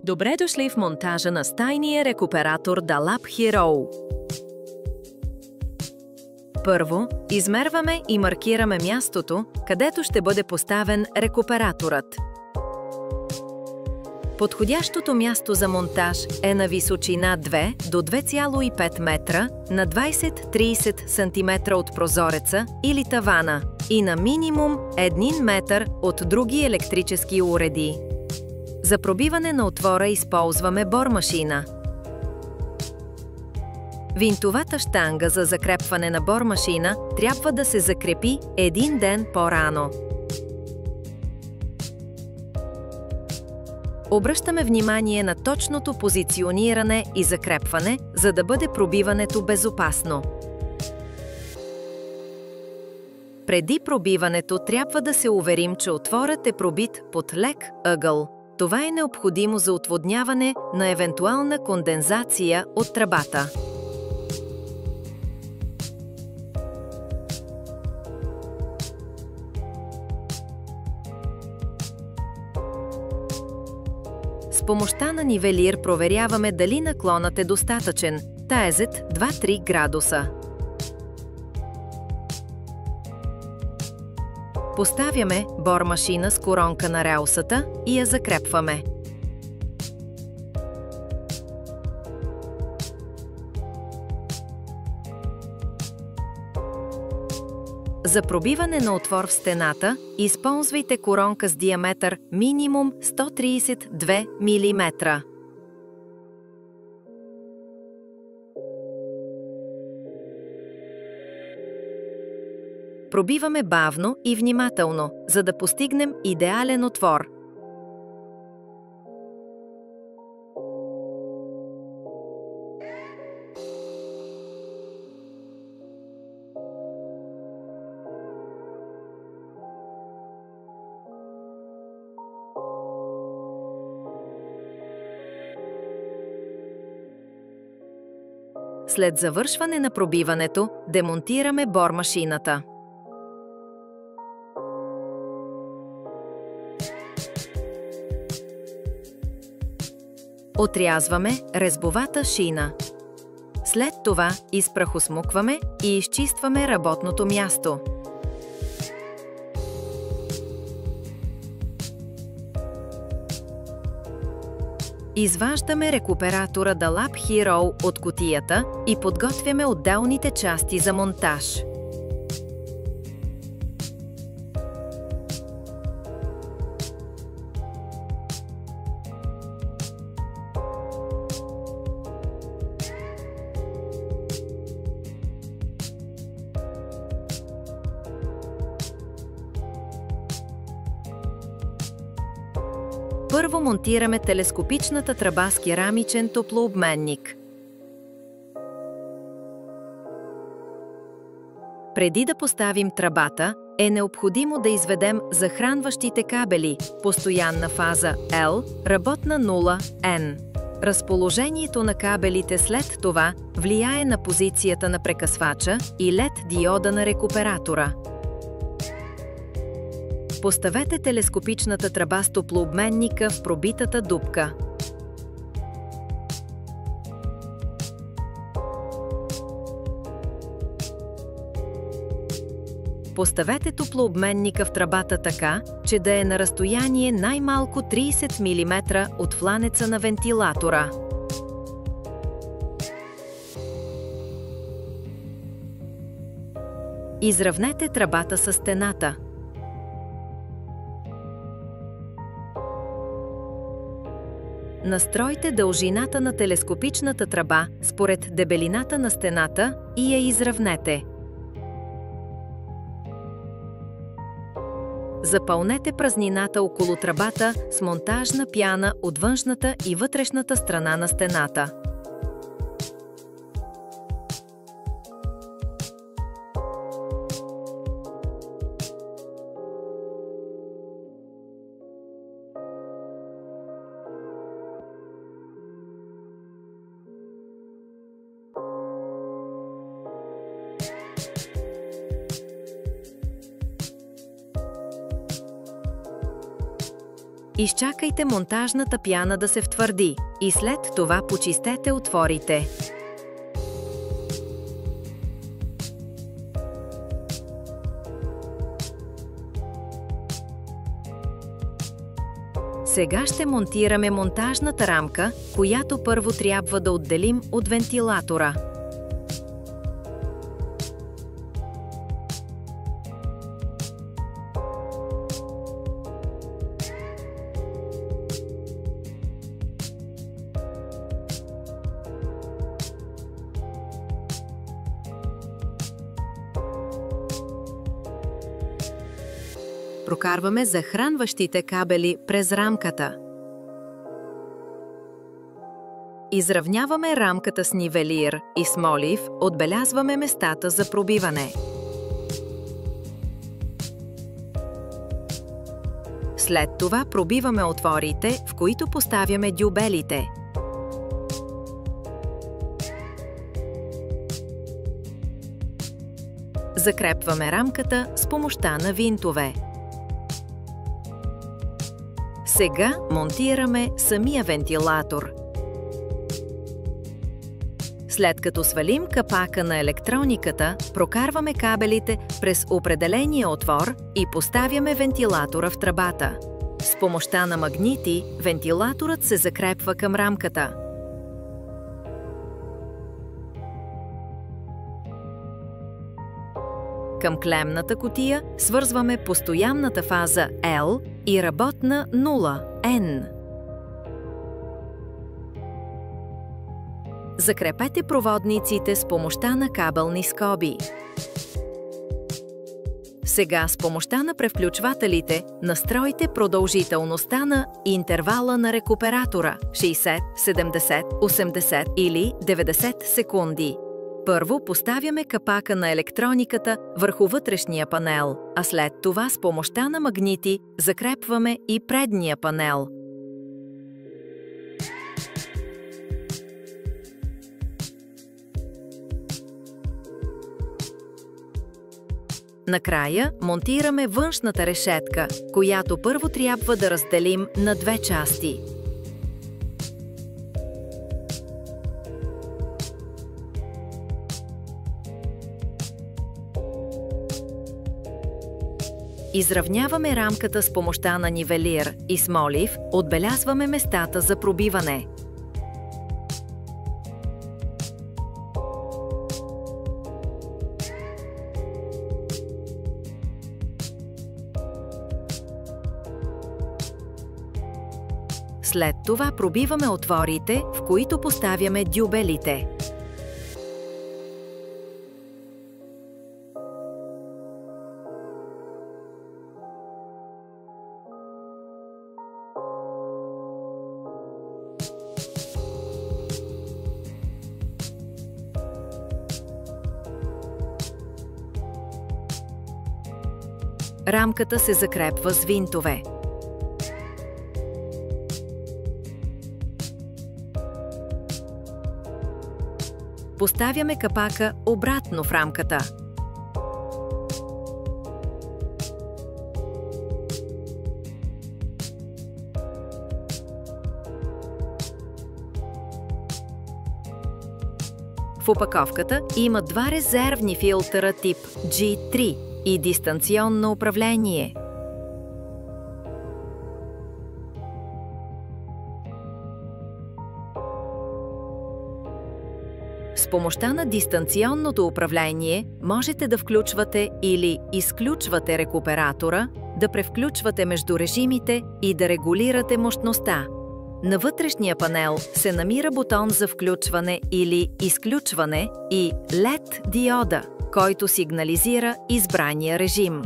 Добре дошли в монтажа на стайния рекуператор DALAP Hero. Първо, измерваме и маркираме мястото, където ще бъде поставен рекуператорът. Подходящото място за монтаж е на височина 2 до 2,5 метра на 20-30 см от прозореца или тавана и на минимум 1 метър от други електрически уреди. За пробиване на отвора използваме бормашина. Винтовата щанга за закрепване на бормашина трябва да се закрепи един ден по-рано. Обръщаме внимание на точното позициониране и закрепване, за да бъде пробиването безопасно. Преди пробиването трябва да се уверим, че отворът е пробит под лек ъгъл. Това е необходимо за отводняване на евентуална кондензация от тръбата. С помощта на нивелир проверяваме дали наклонът е достатъчен, т.е. 2-3 градуса. Поставяме бормашина с коронка на релсата и я закрепваме. За пробиване на отвор в стената, използвайте коронка с диаметър минимум 132 мм. Пробиваме бавно и внимателно, за да постигнем идеален отвор. След завършване на пробиването, демонтираме бормашината. Отрязваме резбовата шина. След това изпрахосмукваме и изчистваме работното място. Изваждаме рекуператора DALAP Hero от кутията и подготвяме отделните части за монтаж. Първо монтираме телескопичната тръба с керамичен топлообменник. Преди да поставим тръбата, е необходимо да изведем захранващите кабели, постоянна фаза L, работна нула N. Разположението на кабелите след това влияе на позицията на прекъсвача и LED диода на рекуператора. Поставете телескопичната тръба с топлообменника в пробитата дупка. Поставете топлообменника в тръбата така, че да е на разстояние най-малко 30 мм от фланеца на вентилатора. Изравнете тръбата със стената. Настройте дължината на телескопичната тръба според дебелината на стената и я изравнете. Запълнете празнината около тръбата с монтажна пяна от външната и вътрешната страна на стената. Изчакайте монтажната пяна да се втвърди и след това почистете отворите. Сега ще монтираме монтажната рамка, която първо трябва да отделим от вентилатора. Прокарваме захранващите кабели през рамката. Изравняваме рамката с нивелир и с молив, отбелязваме местата за пробиване. След това пробиваме отворите, в които поставяме дюбелите. Закрепваме рамката с помощта на винтове. Сега монтираме самия вентилатор. След като свалим капака на електрониката, прокарваме кабелите през определения отвор и поставяме вентилатора в тръбата. С помощта на магнити, вентилаторът се закрепва към рамката. Към клемната кутия свързваме постоянната фаза L и работна нула N. Закрепете проводниците с помощта на кабелни скоби. Сега с помощта на превключвателите настройте продължителността на интервала на рекуператора 60, 70, 80 или 90 секунди. Първо поставяме капака на електрониката върху вътрешния панел, а след това с помощта на магнити закрепваме и предния панел. Накрая монтираме външната решетка, която първо трябва да разделим на две части. Изравняваме рамката с помощта на нивелир и с молив, отбелязваме местата за пробиване. След това пробиваме отворите, в които поставяме дюбелите. Рамката се закрепва с винтове. Поставяме капака обратно в рамката. В опаковката има два резервни филтъра тип G3 и дистанционно управление. С помощта на дистанционното управление можете да включвате или изключвате рекуператора, да превключвате между режимите и да регулирате мощността. На вътрешния панел се намира бутон за включване или изключване и LED диода, който сигнализира избрания режим.